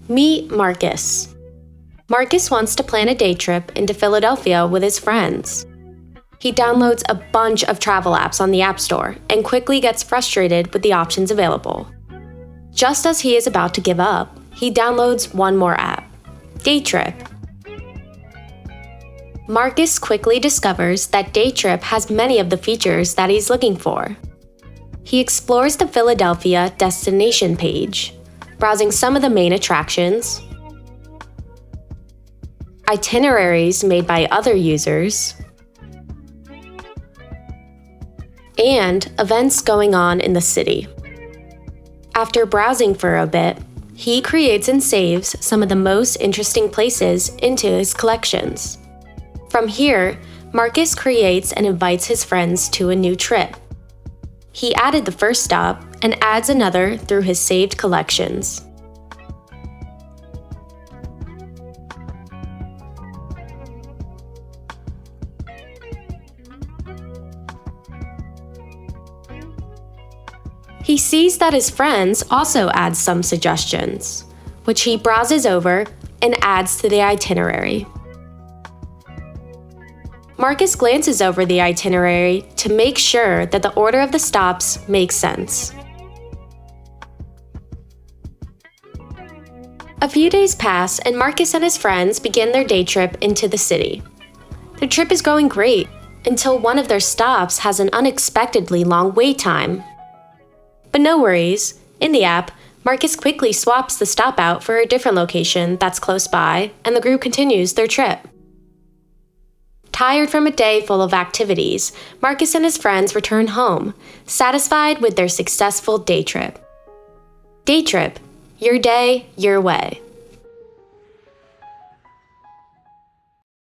Meet Marcus. Marcus wants to plan a day trip into Philadelphia with his friends. He downloads a bunch of travel apps on the App Store and quickly gets frustrated with the options available. Just as he is about to give up, he downloads one more app, Daytrip. Marcus quickly discovers that Daytrip has many of the features that he's looking for. He explores the Philadelphia destination page, browsing some of the main attractions, itineraries made by other users, and events going on in the city. After browsing for a bit, he creates and saves some of the most interesting places into his collections. From here, Marcus creates and invites his friends to a new trip. He added the first stop and adds another through his saved collections. He sees that his friends also add some suggestions, which he browses over and adds to the itinerary. Marcus glances over the itinerary to make sure that the order of the stops makes sense. A few days pass and Marcus and his friends begin their day trip into the city. Their trip is going great until one of their stops has an unexpectedly long wait time. But no worries, in the app, Marcus quickly swaps the stop out for a different location that's close by, and the group continues their trip. Tired from a day full of activities, Marcus and his friends return home, satisfied with their successful day trip. Daytrip, your day, your way.